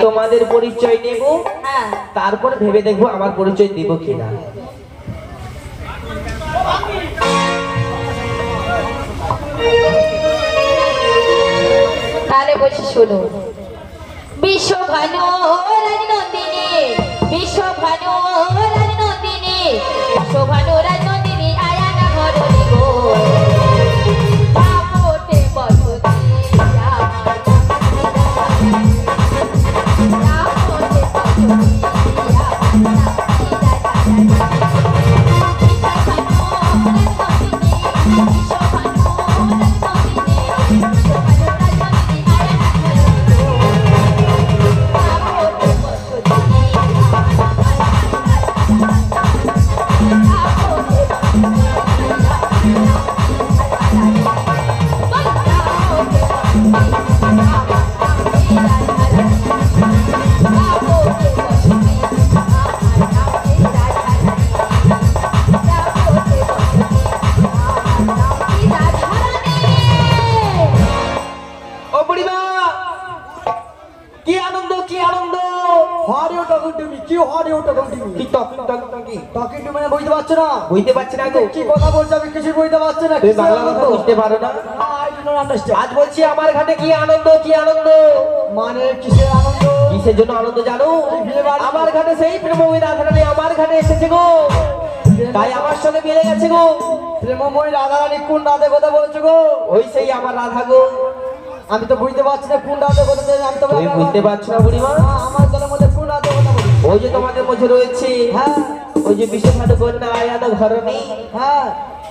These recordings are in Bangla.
তোমাদের পরিচয় নেব, তারপর ভেবে দেখবো আমার পরিচয় দিব কিনা। তাহলে বলছি শোনো। বিশ্বভানু রাজনন্দিনী, বিশ্বভানু রাজনন্দিনী, বিশ্বভানু রাজনন্দিনী আয়ানা ঘরণী গো। তাপটে বসতি আমার তাপটে বুঝতে পারছি না গো, কি কথা বলছো আমি কিছু বুঝতে পারছি না। তুমি বাংলা কথা বুঝতে পারো না? আজ বলছি আমার ঘাটে কি আনন্দ, কি আনন্দ মানে কিসের আনন্দ? কিসের জন্য আনন্দ জানো? আমার ঘাটে সেই প্রেমময়ী রাধারানী আমার ঘাটে এসেছে গো, তাই আমার সঙ্গে মিলে গেছে গো। প্রেমময়ী রাধারানী কোন রাধে কথা বলছো গো? ওই সেই আমার রাধা গো। আমি তো বুঝতে পারছি না কোন রাধে কথা বলছো। আমি তো তুমি বুঝতে পারছো না বুড়িমা? আমার দলের মধ্যে কোন রাধে কথা বলছো? ওই যে তোমাদের মধ্যে রয়েছে, হ্যাঁ ওই যে বিশ্বভানু কন্যা আয়ানা ঘরণী, হ্যাঁ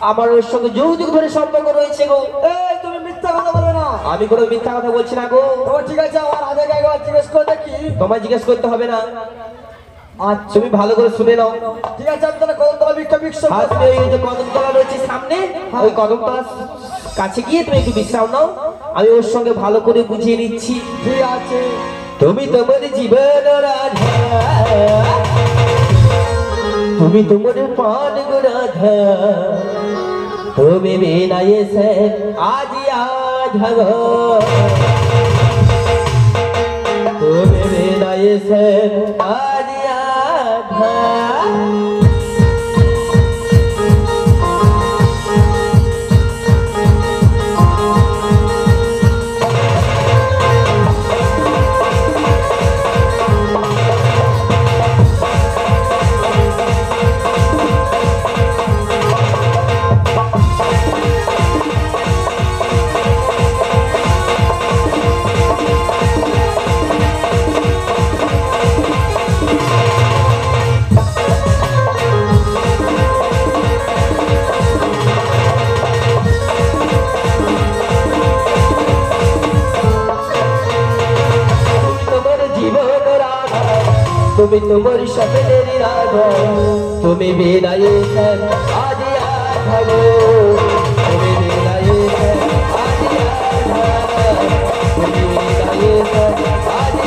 আমার ওর সঙ্গে যুগ যুগ ধরে সম্পর্ক রয়েছে গো। এই তুমি মিথ্যা কথা বলবে না। আমি কোনো মিথ্যা কথা বলছি না গো। তো ঠিক আছে আমার রাধাকে একবার জিজ্ঞেস করে দেখি। তোমায় জিজ্ঞেস করতে হবে না, আচ্ছা তুমি ভালো করে শুনে নাও। ঠিক আছে আমি তাহলে কদমতলা বিক্ষোভ আর তুমি ওই যে কদমতলা রয়েছে সামনে, ওই কদমতলার কাছে গিয়ে তুমি একটু বিশ্রাম নাও, আমি ওর সঙ্গে ভালো করে বুঝিয়ে নিচ্ছি। ঠিক আছে। তুমি তোমার জীবন রাধা, তুমি তোমার প্রাণ গো রাধা, তুমি বিনা এসে আজ গো, তুমি বিনা এসে আজ তুমি তোমার স্বপ্নের রাধা, তুমি বিনায়ে আজ ভাগো, তুমি বিনায়ে আজ তুমি বিনায়ে আজ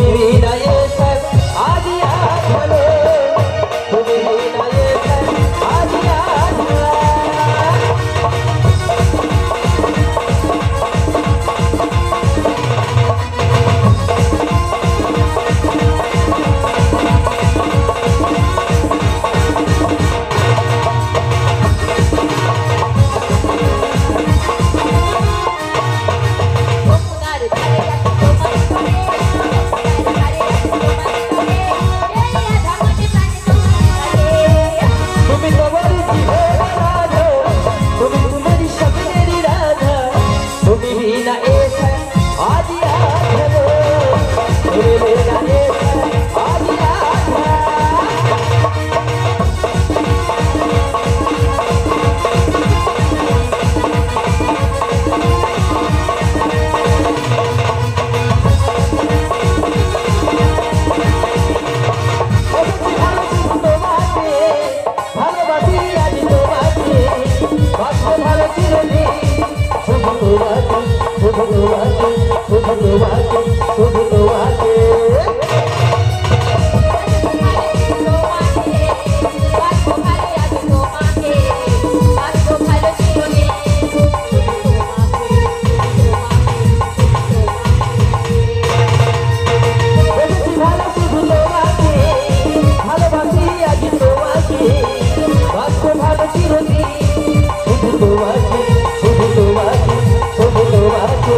তুমি বিনা এ সব আজ আজ ভালো তুমি বিনা এ সব আজ আজ ভালো যমুনার ধারে রাখি তোমার ঘরে, যমুনার ধারে রাখি তোমার ঘরে, এই রাধা মনে প্রাণ তোমার ঘরে। তুমি তোমার জীবন রাধা তুমি তোমার স্বপ্নের রাধা তুমি বিনা এ সব আজ আজ ভালো তুমি বিনা এ সব আজ আজ ভালো তোমাকে ভালোবাসি আজ তোমাকে বাসবো ভালো চিরদিন শুধু তোমাকে শুধু তোমাকে শুধু তোমাকে শুধু তোমাকে বেশি ভালো শুধু তোমাকে ভালোবাসি আজ তোমাকে বাসবো ভালো চিরদিন শুধু তোমাকে শুধু তোমাকে শুধু তোমাকে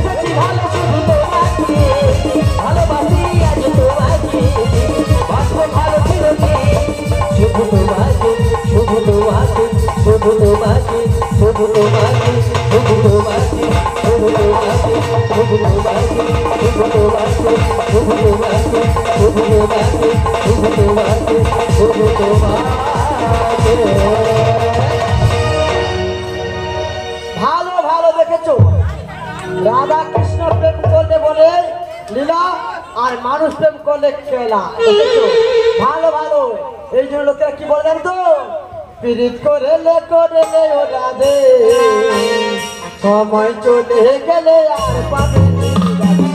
বেশি ভালো শুধু তোমাকে ভালোবাসি আজ তোমাকে বাসবো ভালো চিরদিন শুধু তোমাকে শুধু তোমাকে শুধু তোমাকে শুধু তোমাকে শুধু তোমাকে শুধু তোমাকে শুধু তোমাকে শুধু তোমাকে শুধু তোমাকে শুধু তোমাকে শুধু তোমাকে শুধু তোমাকে ভালো ভালো দেখেছো রাধা কৃষ্ণ প্রেম করলে বলে লীলা আর মানুষ প্রেম করলে খেলা দেখেছো ভালো ভালো এই জন্য লোকেরা কি বলে জানো তো পীড়িত করে ও রাধে সময় চলে গেলে আর পাবে নি রাধে,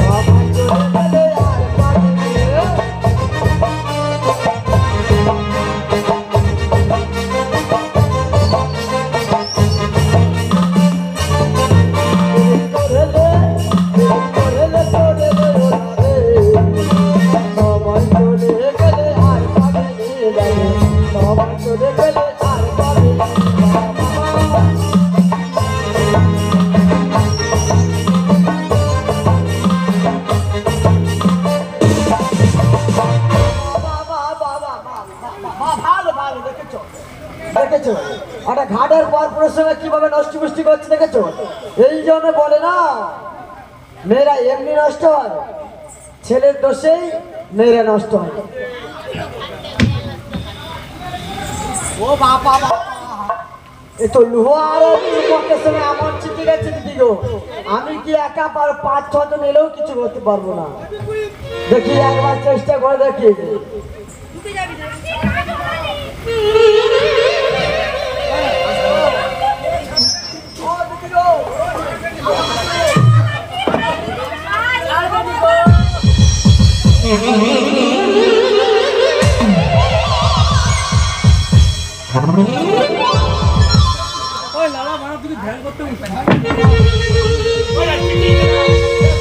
সময় চলে গেলে আর পাবে নি। দেখেছো একটা ঘাটের পর সঙ্গে কিভাবে নষ্ট পুষ্টি করছে দেখেছো এই জন্য বলে না মেয়েরা এমনি নষ্ট হয় ছেলের দোষেই মেয়েরা নষ্ট হয় ও বাবা এই তো লোহার চুম্বকের সঙ্গে এমন চিঠি গেছে দিদি গো আমি কি একা 5-6 জন এলেও কিছু করতে পারবো না দেখি একবার চেষ্টা করে দেখি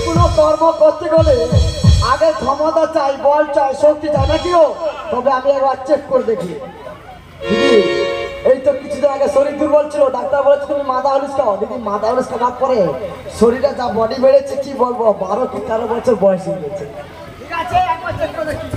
কোনো কর্ম করতে গেলে আগে ক্ষমতা চাই বল চাই শক্তি চাই নাকি ও তবে আমি একবার চেক করে দেখি দিদি এই তো কিছুদিন আগে শরীর দুর্বল ছিল ডাক্তার বলেছে তুমি মাথা হলুস খাও দিদি মাথা হলুস খাওয়ার পরে শরীরে যা বডি বেড়েছে কি বলবো 12 কি 13 বছর বয়স হয়ে গেছে ঠিক আছে একবার চেক করে দেখি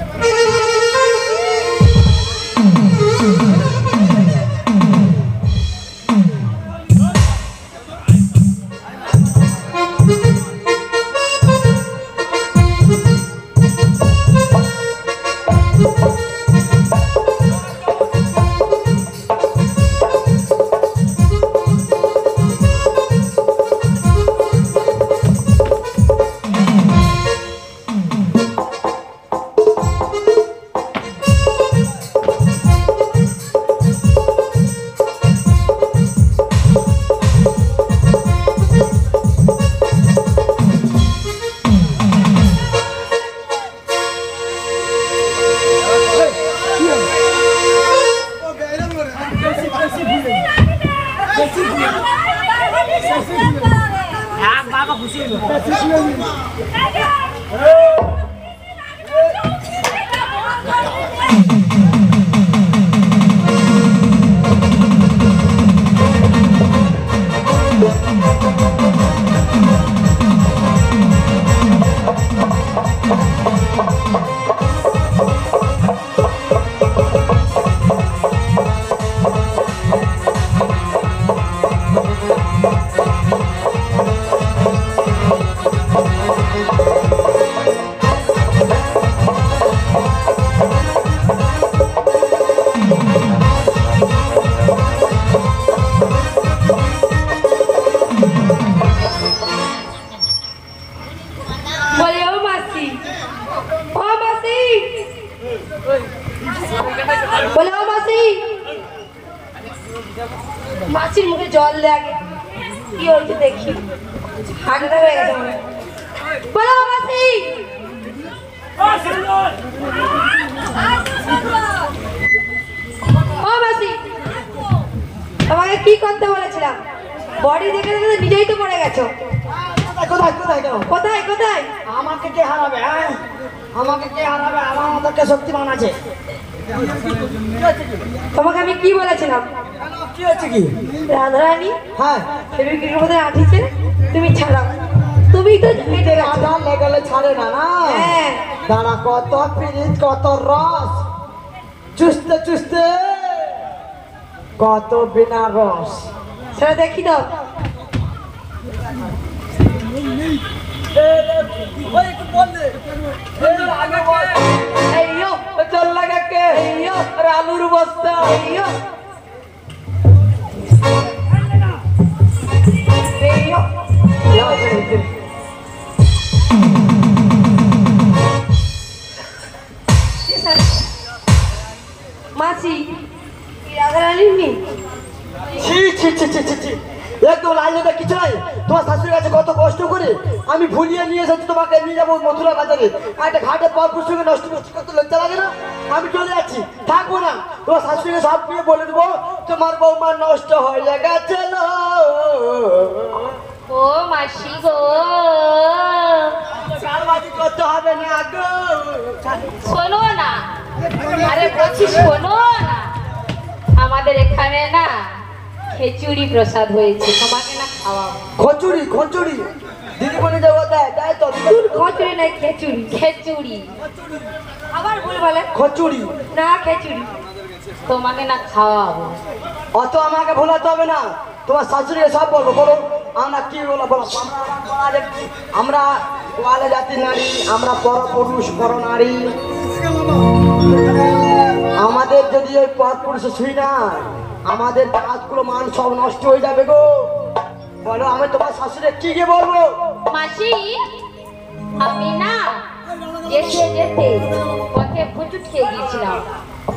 মাছির মুখে জল লাগে কি হয়েছে দেখি হাঁটুটা হয়ে গেছে মনে বলো মাসি ও মাসি তোমাকে কি করতে বলেছিলাম বডি দেখে দেখে নিজেই তো পড়ে গেছো কোথায় কোথায় কেন কোথায় কোথায় আমাকে কে হারাবে হ্যাঁ আমাকে কে হারাবে আমার মতকে শক্তিমান আছে তোমাকে আমি কি বলেছিলাম কি হচ্ছে কি রাধারানী হ্যাঁ ফেবিকুইকের মধ্যে আঠিছে তুমি ছাড়াও তুমি তো হেঁটে গেছো আধা লেগেলে ছাড়ে না না হ্যাঁ দাঁড়া কত পিরিত কত রস চুষতে চুষতে কত বিনা রস সেটা দেখি দাও চল লাগাকে আলুর বস্তা মাসি রাধারানীর নেই ছি ছি ছি ছি ছি ছি একদম লাইনটা কিছু নাই তোমার শাশুড়ির কাছে কত কষ্ট করে আমি ভুলিয়ে নিয়ে এসেছি তোমাকে নিয়ে যাবো মথুরা বাজারে একটা ঘাটে পর পুষ্পকে নষ্ট করছি কত লজ্জা লাগে না আমি চলে যাচ্ছি থাকবো না তোমার শাশুড়িকে সব নিয়ে বলে দেবো তোমার বৌমা নষ্ট হয়ে গেছিল ও মাসি গো কারবাজি করতে হবে না গো শোনো না আরে বলছি শোনো না আমাদের এখানে না খিচুড়ি প্রসাদ হয়েছে তোমাকে না খাওয়াবো খচুরি খচুরি দিদি বলে যাবো দেয় তাই তো খিচুড়ি নাই খিচুড়ি খিচুড়ি আবার ভুল বলে খচুরি না খিচুড়ি তোমাকে না খাওয়াবো অত আমাকে ভোলাতে হবে না তোমার শাশুড়িকে সব বলবো বলো আমরা কি বলো বলো আমরা ওয়ালে জাতির নারী আমরা পরপুরুষ পর নারী আমাদের যদি ওই পর পুরুষে শুই না আমাদের কাজগুলো মান সব নষ্ট হয়ে যাবে গো বলো আমি তোমার শাশুড়ি কি গিয়ে বলবো মাসি আমি না যেতে যেতে পথে ফুচুট খেয়ে গিয়েছিলাম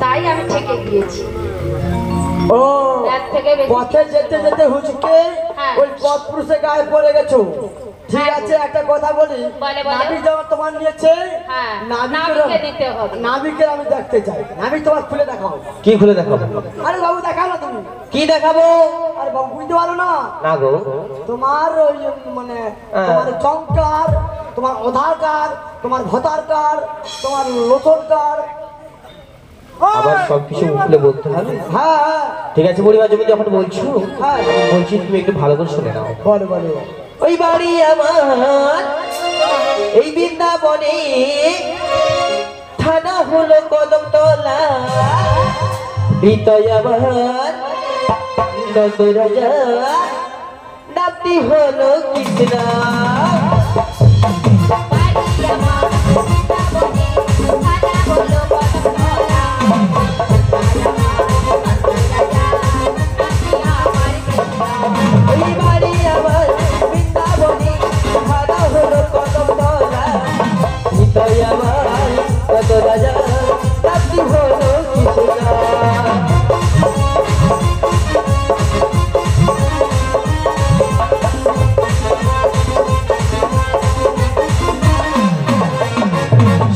তাই আমি ঠেকে গিয়েছি ও এর থেকে বেশি পথে যেতে যেতে হুচকে হ্যাঁ। ওই পথ পুরুষে গায়ে পড়ে গেছো ঠিক হ্যাঁ। আছে একটা কথা বলি বলে, বলে। নাবি যেমন তোমার নিয়েছে হ্যাঁ, নাবিকের নাবিকে দিতে হবে। নাবিকের আমি দেখতে চাই নাবি তোমার খুলে দেখাও কি খুলে দেখাবো আরে বাবু দেখাও না তুমি কি দেখাবো আরে বাবু বুঝতে পারো না না গো তোমার ওই মানে হ্যাঁ। তোমার জঙ্ক কার্ড তোমার আধার কার্ড তোমার ভোটার কার্ড তোমার লোথন কার্ড আবার সবকিছু খুলে বলতে হবে হ্যাঁ হ্যাঁ ঠিক আছে বুড়িমা তুমি যখন বলছো হ্যাঁ বলছি তুমি একটু ভালো করে শুনে নাও বলো বলো ওই বাড়ি আমার এই বৃন্দাবনে থানা হলো কদমতলা হৃদয় আমার নন্দরাজা নামটি হলো কৃষ্ণা ওই বাড়ি আমার বৃন্দাবনে থানা হলো কদমতলা হৃদয় আমার নন্দরাজা নামটি হলো কৃষ্ণা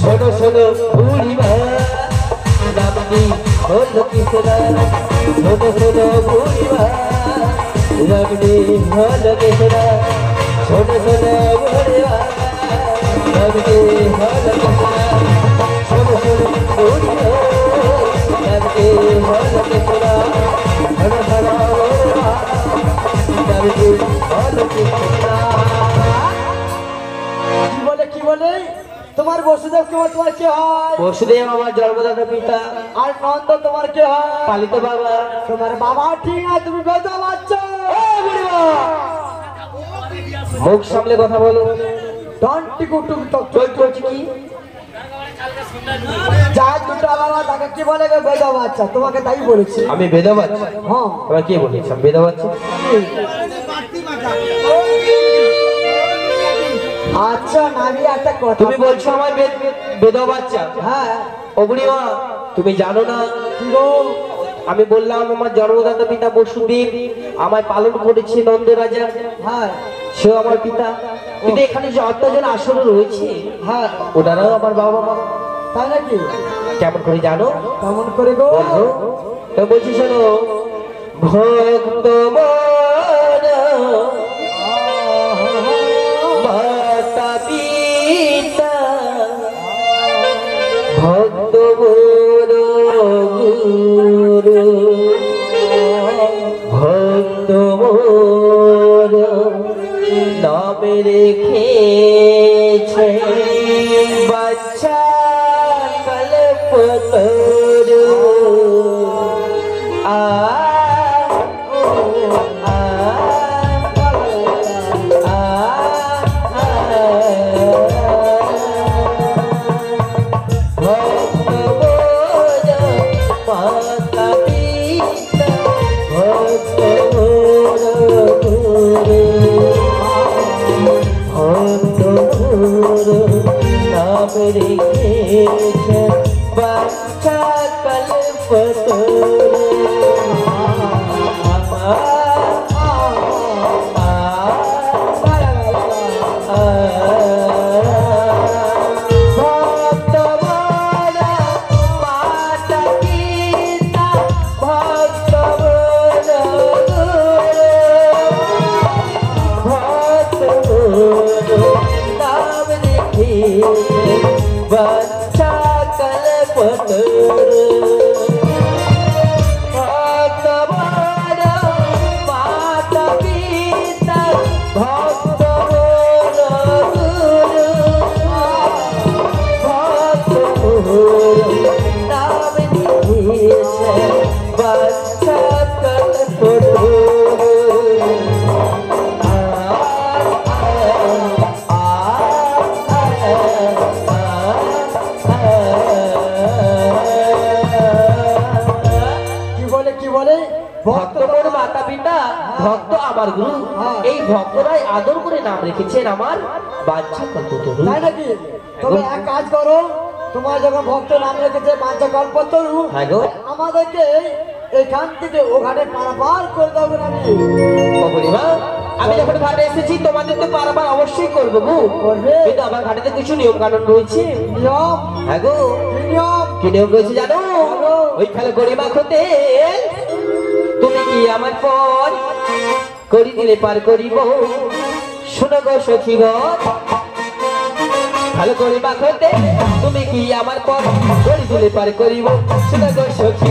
শোনো শোনো বুড়িমা নামটি হলো কৃষ্ণা শোনো শোনো বুড়িমা নামটি হলো কৃষ্ণা শোনো শোনো বুড়িমা सबके हलक सुना सुन सुन गोरियो सबके हलक सुना हर हरा सबके हलक सुना কি বলে তোমার বসুদেব তোমার কে হয়? বসুদেব আমার জন্মদাতা পিতা। আর নন্দ তোমার কে হয়? পালিত বাবা। তোমার বাবা ঠিক আছে, তুমি বেদা বাচ্চা। মুখ সামলে কথা বলো। ডন্টি কুটুম তো চল চলছি কি যা দুটা বাবা তাকে কি বলে গো বেদা বাচ্চা, তোমাকে তাই বলেছি আমি বেদা বাচ্চা? হ্যাঁ তোমরা কে বলেছ আমি বেদা বাচ্চা? আচ্ছা নাবি একটা কথা, তুমি বলছো আমার বেদা বাচ্চা? হ্যাঁ ও বুড়িমা তুমি জানো না কি গো? আমি বললাম আমার জন্মদাতা পিতা বসুদেব আমায় পালন করেছে নন্দ রাজা, হ্যাঁ সেও আমার পিতা। কিন্তু এখানে যে অত্যাজন আসর রয়েছে হ্যাঁ ওনারাও আমার বাবা মা। তাই নাকি? কেমন করে জানো? কেমন করে গো? বলবো তো বলছি শোনো। ভক্ত মাতা পিতা ভক্ত গুরু ভক্ত নামে রেখেছে বাচ্চা কল্পতরু আ বাচ্চা বাচ্চা ভক্ত আমার গুরু, এই ভক্তরাই আদর করে নাম রেখেছেন আমার বাচ্চা কল্পতরু। তাই নাকি? তবে এক কাজ করো, তোমার যখন ভক্ত নাম রেখেছে বাচ্চা কল্পতরু, আমাদেরকে এখান থেকে ওখানে পারাপার করে দেবে নাকি? আমি যখন ঘাটে এসেছি তোমাদের তো পারাপার অবশ্যই করবো গো। করবে? কিন্তু আমার ঘাটে তো কিছু নিয়ম কানুন রয়েছে। নিয়ম? হ্যাঁ গো। কি নিয়ম? কি নিয়ম রয়েছে জানো? ওই খেলা গরিমা হতে তুমি কি আমার পর করি দিলে পার করিব, শোনো গো সখী ভালো করে মাখতে তুমি কি আমার পর করি দিলে পার করিব, শোনো গো সখী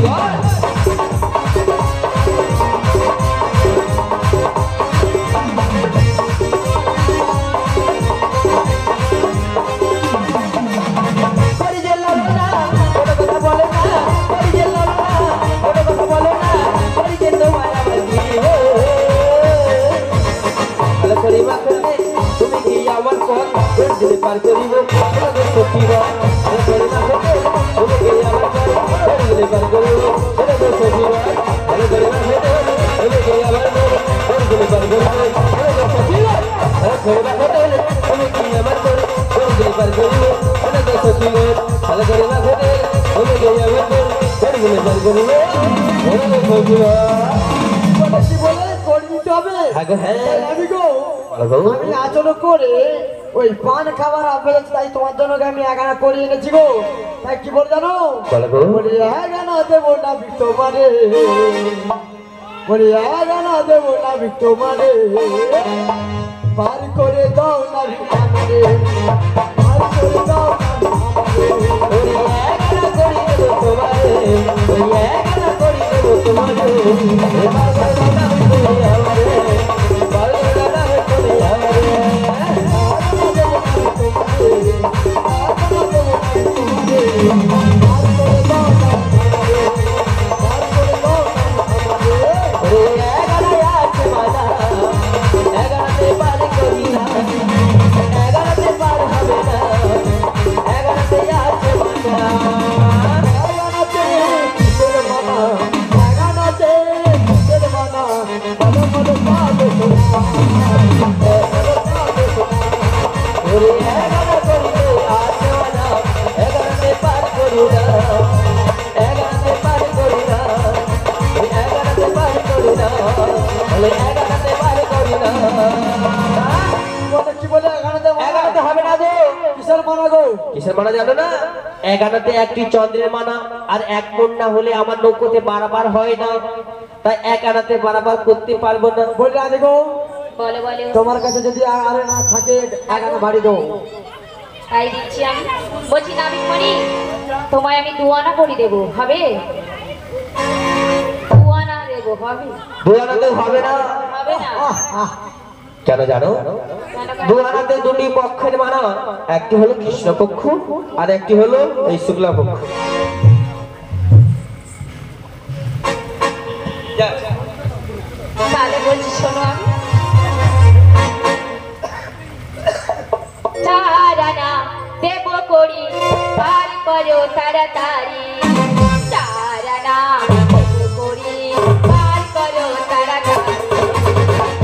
তুমি কি আমার পর দিলে পার করিব, সখী তুমি কি আমার পর দিলে পার করিব, সখী ভালো করে তুমি কি আমার পর দিলে পার করিব, সখী তুমি কি আমার পর দিলে পার করিব, সখী ভালো করে তুমি কি আমার পর দিলে পার করিব, সখী আমি আচরণ করে ওই পান খাবার আপনাদের তাই তোমার জন্য আমি এগানা করে এনেছি গো। তাই কি বল জানো? বলি এগানা দেবো না তোমারে, বলি এগানা দেবো না তোমারে, পার করে দাও না আমারে, পার কিসের মানা জানো না? এক আনাতে একটি চন্দ্রের মানা, আর এক মন না হলে আমার নৌকোতে বারবার হয় না, তাই এক আনাতে বারবার করতে পারবো না। বললা দেখো বলে বলে তোমার কাছে যদি আর না থাকে এক আনা বাড়ি দাও। তাই দিচ্ছি আমি। বলছি নাবিক মণি, তোমায় আমি 2 আনা করে দেবো, হবে? 2 আনা দেবো, হবে? 2 আনাতে হবে না। হবে না? কেন জানো? কেন? 2 আনাতে দুটি পক্ষের মানা, একটি হলো কৃষ্ণ পক্ষ আর একটি হলো এই শুক্লা পক্ষ। তাহলে বলছি শোনো, আমি 4 আনা দেবো করি, পার করো তাড়াতাড়ি। 4 আনা দেবো করি, পার করো তাড়াতাড়ি।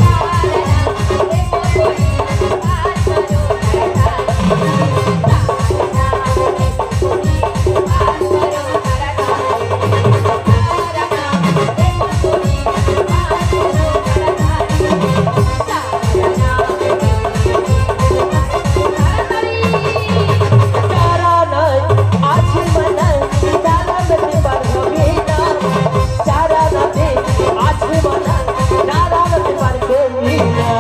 4 আনা দেবো করি, পার করো তাড়াতাড়ি। 4 আনা দেবো করি, পার করো তাড়াতাড়ি। 4 আনা দেবো করি, পার করো তাড়াতাড়ি। 4 আনা চারা নাই আছে মানা, চারানাতে পার হবে না। চারানাতে আছে মানা, চারানাতে পার করবি না।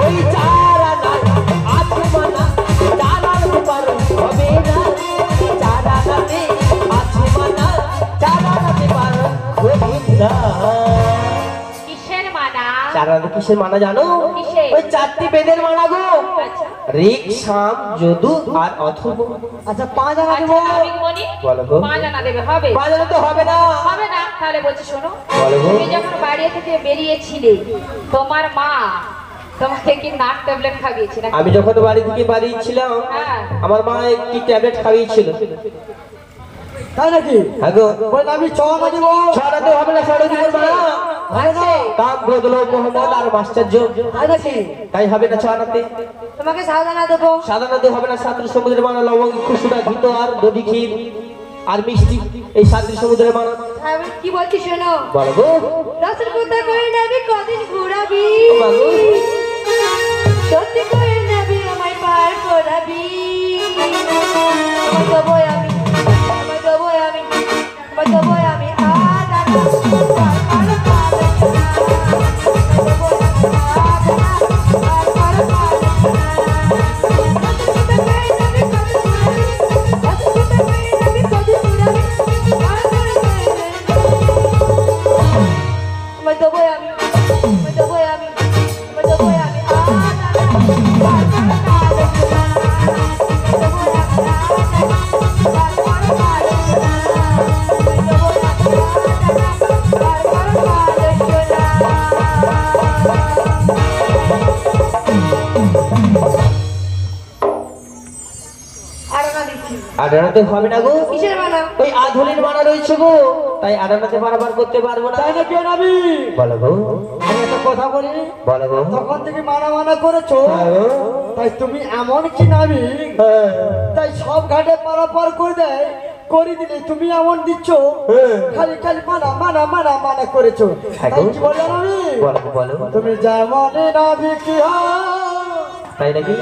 ওই চারানাই আছে মানা, চারানাতে পার হবে না। চারানাতে আছে মানা, চারানাতে পার করবি না। কিসের মানা? চারানাতে কিসের মানা জানো? কিসের? ওই 4টি বেদের মানা গো। আচ্ছা ঋক, সাম, যদু আর অথর্ব। আচ্ছা 5 আনা দেবো। আচ্ছা নাবিক মণি, বলো গো। 5 আনা দেবে, হবে? বাজারে তো হবে না। হবে না? তাহলে বলছি শোনো, বলো গো। তুমি যখন বাড়ি থেকে বেরিয়েছিলে, তোমার মা তোমাকে কি নাক ট্যাবলেট খাইয়েছে নাকি? আমি যখন বাড়ি থেকে বাড়িয়েছিলাম, হ্যাঁ। আমার মা একটি ট্যাবলেট খাইয়েছিল। তাই নাকি? হ্যাঁ গো। বললাম আমি 6 আনা দেবো। ছড়াতে হবে না, ছড়াতে হবে না। হবে না? কাম বদলো মোহাম্মদ আর মাস্টার জো, তাই নাকি? তাই হবে না ছড়াতে। তোমাকে 7 আনা দেবো। সাধারণত হবে না। 7 সমুদ্রের মানা লবঙ্গ, খুশুরা, ঘিত আর দধি ক্ষীর আর মিষ্টি, এই 7 সমুদ্রের মানা। আমি কি বলছি শোনো, বলো গো। রসের কথা করে নেবি, কদিন ঘুরাবি, বাবু। সত্যি করে নেবি, আমায় পার করাবি। তোমায় দেবো আমি, তোমায় দেবো আমি, তোমায় দেবো আমি আজ আর পার পার আডানাতে হবে না গো। কিসের মানা? ওই আধুলির মানা রয়েছে গো, তাই আডানাতে বারবার করতে পারবো না। তাই নাকি নাবি? বলো গো। আমি একটা কথা বলি, বলো গো। তখন থেকে মানা করেছো, হ্যাঁ গো। তাই তুমি এমন কি নাবি, হ্যাঁ। তাই সব ঘাটে পারাপার করে দেয়, করে দিলে তুমি এমন দিচ্ছ, হ্যাঁ। খালি খালি মানা করেছো। হ্যাঁ তাই গো। কি বললো নাবি? বলো গো, বলো। তুমি যেমন নাবি কি তাই নাকি?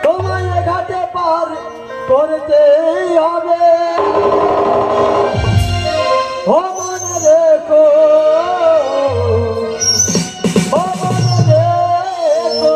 তোমায় এ ঘাটে পার করতে হবে, ও মনে রেখো, ও মনে রেখো।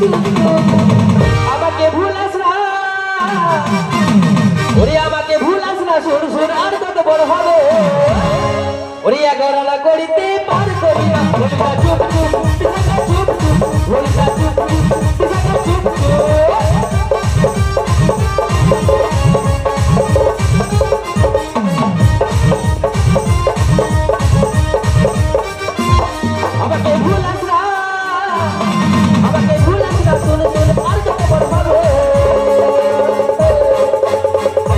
চুপ চুপ আমাকে ভুলাস না ওরে আমাকে ভুলাস না শুন শুন আর কত বড় হবে ওরে 11 আনা করিতে পার করি না বলবা চুপ চুপ পিছাকা চুপ চুপ বলবা চুপ চুপ পিছাকা চুপ চুপ আমাকে ভুলাস না শুন শুন আর কত বড় হবে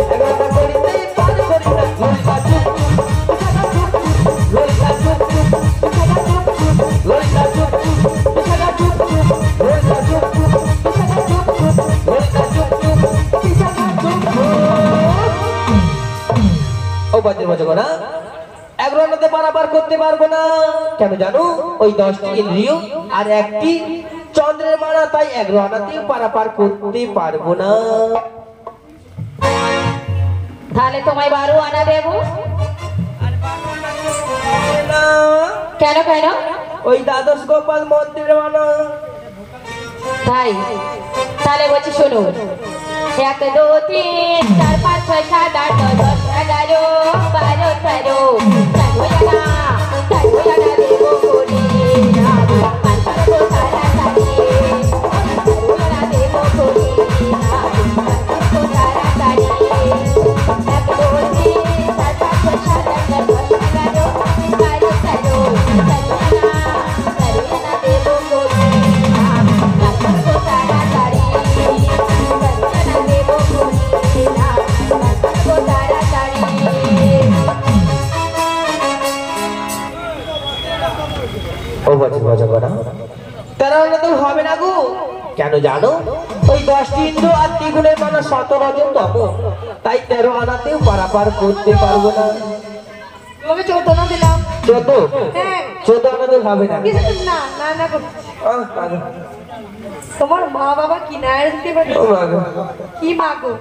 11 আনা করিতে পার করি না বলবা চুপ চুপ পিছাকা চুপ চুপ বলবা চুপ চুপ পিছাকা চুপ চুপ বলবা চুপ চুপ পিছাকা চুপ চুপ বলবা চুপ চুপ পিছাকা চুপ চুপ বলবা চুপ চুপ পিছাকা চুপ চুপ ও বাজে বাজে না 11 আনাতে পারাপার করতে পারবো না কেন জানো ওই 10টি ইন্দ্রিয় আর একটি চন্দ্রের মারা তাই 11 আনাতেও পারাপার করতে পারবো না তাহলে তোমায় 12 আনা দেব না, কেন কেন ওই দ্বাদশ গোপাল মন্দিরের মানা তাই তাহলে বলছি শোনো 1 2 3 4 5 6 7 8 9 10 11 12 13 চারুয়ানা দেব করে রাধু পাঁচটা তো তারা তারি চারুয়ানা দেব করে রাধু পাঁচটা তো তারা তারি 1 2 3 4 5 6 7 8 9 10 11 12 13 চারুয়ানা দেব করে রাধু পাঁচটা তো তারা তারি চারুয়ানা দেব করে রাধু পাঁচটা তো তারা তারি ও বাজে বাজে না 13 আনাতে হবে না গো কেন জানো ওই 10টি ইন্দ্র আর দ্বিগুণের মানা 17 তম তাই 13 আনাতেও পারাপার করতে পারবো না তোমাকে 14 না দিলাম 14 হ্যাঁ 14 আনাতে হবে না কিছু না না না করছি তোমার মা বাবা কি না দিতে পারে ও বাবা কি মা গো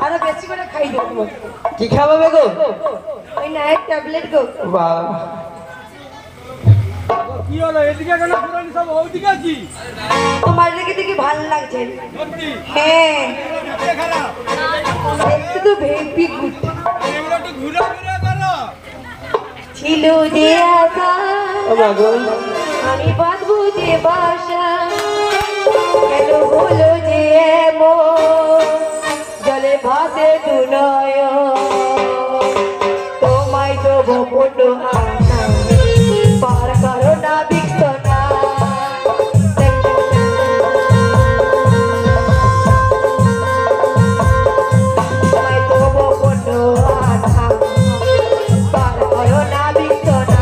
আরো বেশি করে খাই দেবো তোমাকে কি খাওয়াবে গো ওই নাইট ট্যাবলেট গো বাবা কি হলো এদিকে কেন পুরানি সব ওদিকে কি তোমার দেখে দেখে ভালো লাগছে সত্যি হ্যাঁ দেখতে খারাপ একটু তো ভেপি গুড এগুলো একটু ঘুরে ঘুরে করো ছিল যে আশা ও বাবা আমি বাঁধবো যে বাসা কেন হলো যে জলে ভাসে দু তোমায় তো গোপন আনা পার করো না বিস্তনা তোমায় তো গোপন আনা পার করো না বিস্তনা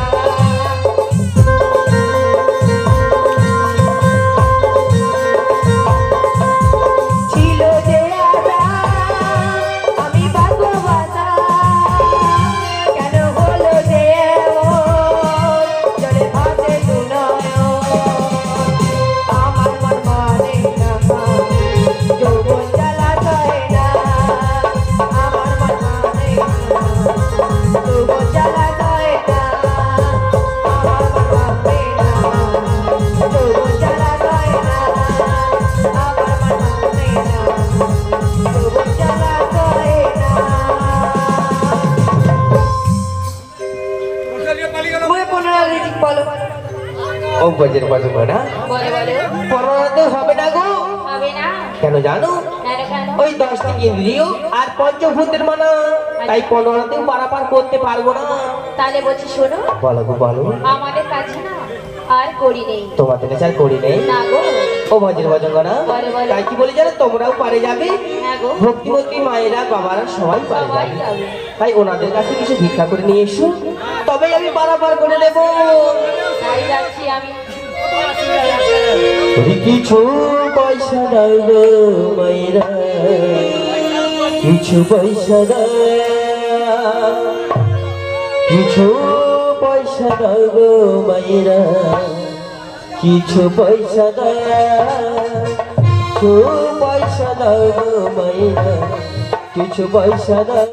ছিল যে আশা আমি বাঁধবো বাসা কেন হলো যে জলে ভাসে দু আমার মন মানে না যৌবন জ্বালা সহে না আমার মন মানে না যৌবন জ্বালা সহে না আমার মন মানে না যৌবন জ্বালা সহে না আমার মন মানে না যৌবন জ্বালা সহে না কোথায় পালি গেল মুখে 15 রিজিক বলো ও বাজে বাজে না বলো বলো 15 আনাতে হবে না গো হবে না কেন জানো কেন কেন ওই 10টি ইন্দ্রিয় আর পঞ্চভূতের মানা, তাই 15তেও পারাপার করতে পারবো না। তাহলে বলছি শোনো, বলো গো বলো। আমাদের কাছে না আর করি নেই। তোমাদের কাছে আর করি নেই? না গো। ও ভজের ভজঙ্গনা, বলো, বলো। তাই কি বলে জানো, তোমরাও পারে যাবে, হ্যাঁ গো। ভক্তিমতী মায়েরা বাবারা সবাই পারে সবাই যাবে। যাবে। তাই ওনাদের কাছে কিছু ভিক্ষা করে নিয়ে এসো, তবেই আমি পারাপার করে নেব। তাই যাচ্ছি আমি। কিছু পয়সা দাও গো মায়েরা, কিছু পয়সা দাও, কিছু পয়সা দাও গো মায়েরা, কিছু পয়সা দাও, কিছু পয়সা দাও গো মায়েরা, কিছু পয়সা দাও।